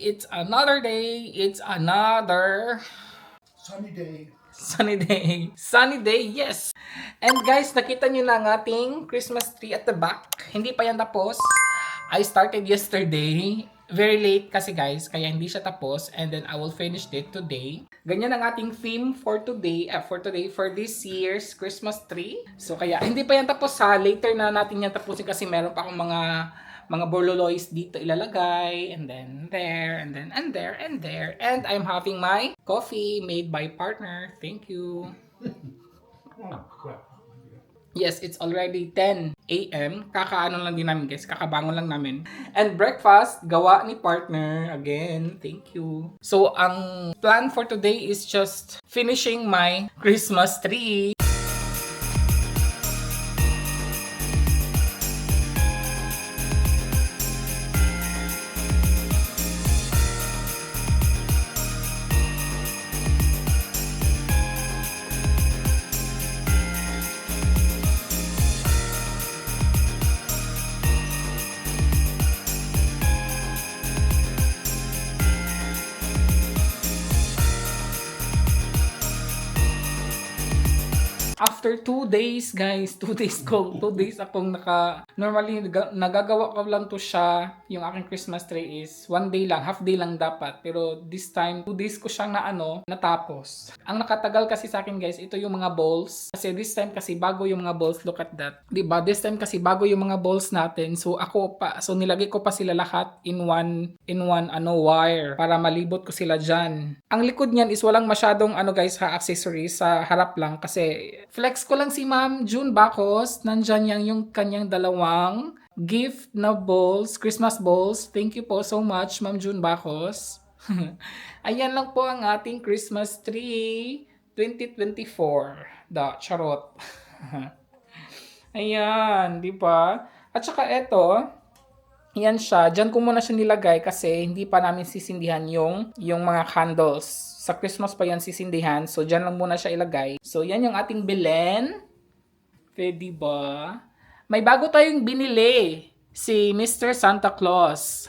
It's another day. It's another Sunny day. sunny day. Sunny day, yes. And guys, nakita nyo na ang ating Christmas tree at the back. Hindi pa yan tapos. I started yesterday. Very late kasi guys, kaya hindi siya tapos. And then I will finish it today. Ganyan ang ating theme for today, for this year's Christmas tree. So kaya hindi pa yan tapos ha. Later na natin yan tapusin kasi meron pa akong mga borloloys dito ilalagay, and then there, and then and there, and there. And I'm having my coffee made by partner. Thank you. Yes, it's already 10 a.m. Kakaano lang din namin guys, kakabangon lang namin. And breakfast, gawa ni partner. Again, thank you. So, ang plan for today is just finishing my Christmas tree. After 2 days, guys, 2 days akong normally nagagawa ko lang to siya, yung aking Christmas tree is 1 day lang, half day lang dapat. Pero this time, 2 days ko siyang natapos. Ang nakatagal kasi sa akin guys, ito yung mga balls. Kasi this time kasi bago yung mga balls, look at that. Diba? This time kasi bago yung mga balls natin. So nilagay ko pa sila lahat in one wire para malibot ko sila dyan. Ang likod niyan is walang masyadong accessories, sa harap lang kasi flex ko lang si Ma'am June Bacos. Nandyan yung kanyang dalawang gift na balls, Christmas balls. Thank you po so much, Ma'am June Bacos. Ayan lang po ang ating Christmas tree 2024. Charot. Ayan, di ba? At saka eto, yan siya. Diyan ko muna siya nilagay kasi hindi pa namin sisindihan yung mga candles. Sa Christmas pa yan sisindihan. So, diyan lang muna siya ilagay. So, yan yung ating Belen. Pwede ba? May bago tayong binili. Si Mr. Santa Claus.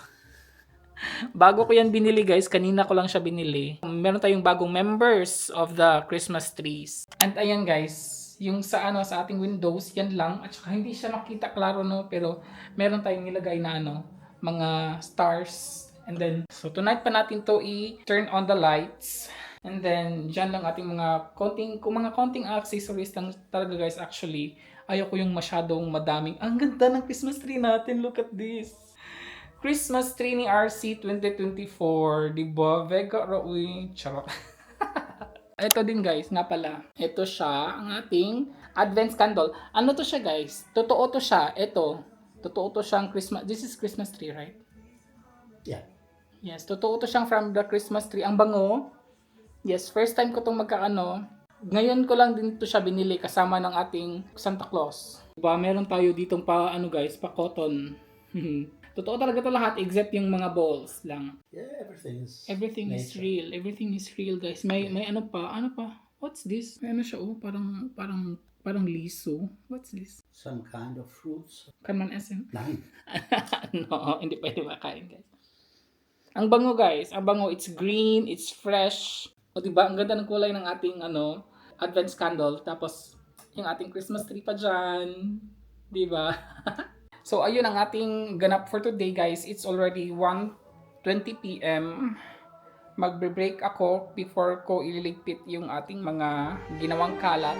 Bago ko yan binili guys. Kanina ko lang siya binili. Meron tayong bagong members of the Christmas trees. And ayan guys. Yung sa ating windows, yan lang. At saka hindi siya makita klaro no. Pero meron tayong nilagay na mga stars. And then, so tonight pa natin to i-turn on the lights. And then, dyan lang ating mga konting accessories lang talaga guys. Actually, ayoko yung masyadong madaming. Ang ganda ng Christmas tree natin. Look at this. Christmas tree ni RC 2024. Diba? Vega Raoy. Charot. Ito din guys, nga pala. Ito siya, ang ating Advent candle. Ano to siya guys? Totoo to siya. Ito. Totoo to siyang Christmas. This is Christmas tree, right? Yeah. Yes, totoo to siyang from the Christmas tree. Ang bango. Yes, first time ko itong Ngayon ko lang din to siya binili kasama ng ating Santa Claus. Diba, meron tayo ditong pa cotton. Totoo talaga to lahat except yung mga balls lang. Yeah, Everything is real. Everything is real, guys. May ano pa? What's this? May siya parang liso. What's this? Some kind of fruits. Kan man essen? Nein. No, hindi pwede makain, guys. Ang bango, guys. Ang bango, it's green, it's fresh. O diba, ang ganda ng kulay ng ating Advent candle. Tapos yung ating Christmas tree pa dyan. Diba? So, ayun ang ating ganap for today, guys. It's already 1:20 p.m. Magbe-break ako before ko ililigpit yung ating mga ginawang kalat.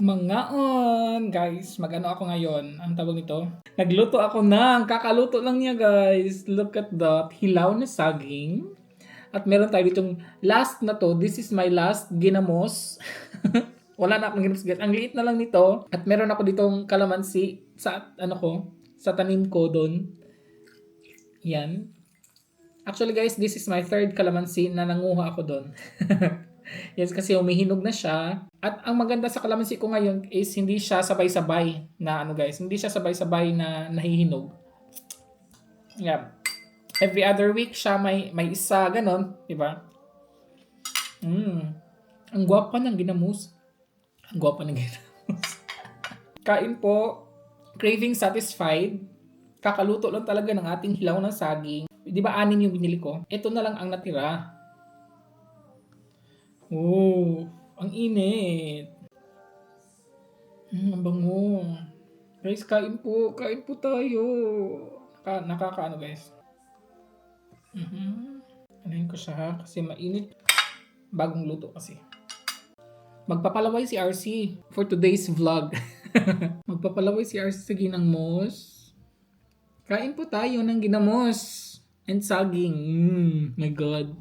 Mangaon, guys. Mag-ano ako ngayon? Ang tawag nito? Nagluto ako kakaluto lang niya, guys. Look at that. Hilaw na saging. At meron tayo ditong last na to. This is my last ginamos. Wala na akong ginamos, guys. Ang liit na lang nito. At meron ako ditong kalamansi sa sa tanim ko doon. Yan. Actually, guys, this is my third kalamansi na nanguha ako doon. Yes, kasi umihinog na siya. At ang maganda sa kalamansi ko ngayon is hindi siya sabay-sabay na ano guys, hindi siya sabay-sabay na nahihinog. Yeah. Every other week siya may isa ganon, di ba? Ang gwapa ng ginamos. Ang gwapa ng ginamos. Kain po. Craving satisfied. Kakaluto lang talaga ng ating hilaw na saging. Di ba 6 yung binili ko? Ito na lang ang natira. Oh, ang init. Ang bango. Guys, kain po. Kain po tayo. Nakakaano guys. Anayin ko siya ha, kasi mainit. Bagong luto kasi. Magpapalaway si RC for today's vlog. Magpapalaway si RC sa ginamos. Kain po tayo ng ginamos and saging. My God.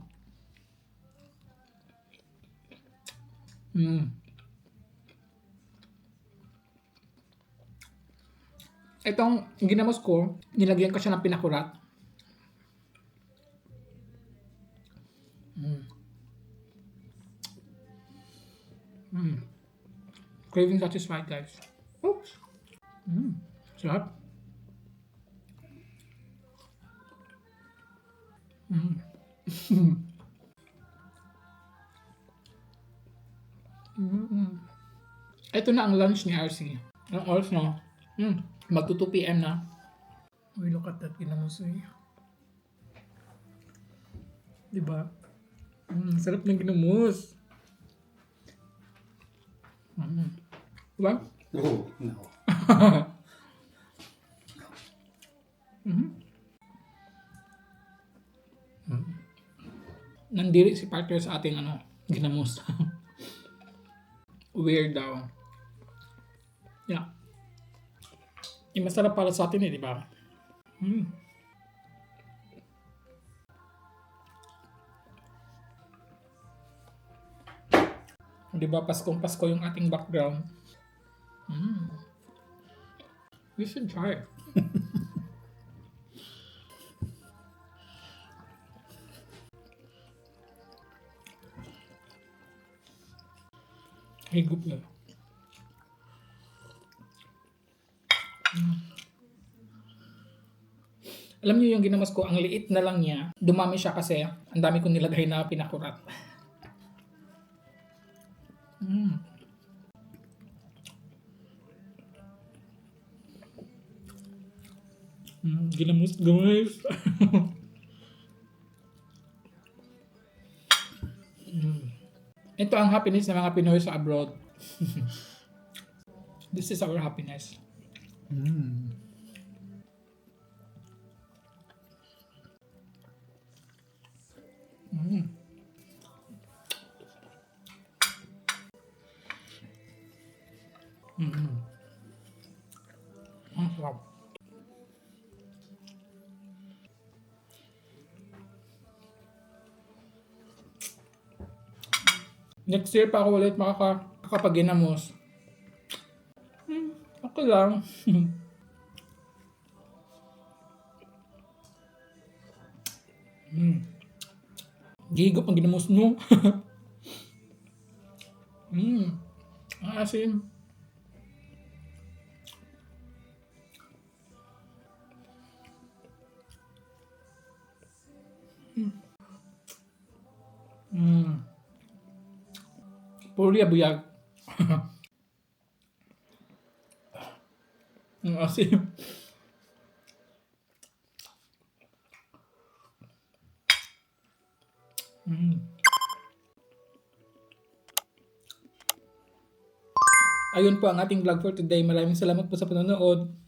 Itong ginamos ko, nilagyan ko siya ng pinakurat. Craving satisfied, guys. Oops. Sarap. Ito na ang lunch ni RC. Ang oras na. Magto 2 p.m. na. Uy, look at that ginamos eh. Diba? Sarap ng ginamos. Diba? No, no. Nandiri si partner sa ating ginamos. Weird daw. Yeah. Yung masarap para sa atin eh, di ba? Di ba, Paskong-Pasko yung ating background. We should try it. Higup na. Alam niyo yung ginamas ko, ang liit na lang niya. Dumami siya kasi ang dami kong nilagay na pinakurat. Ginamos guys. Ito ang happiness ng mga Pinoy sa abroad. This is our happiness. Ang sarap. Next year pa ako ulit makakapag-ginamos. Okay lang. Gigop ang ginamos no. Ang asim. Puri abuyag. Ang asim. Ayun po ang ating vlog for today. Maraming salamat po sa panonood.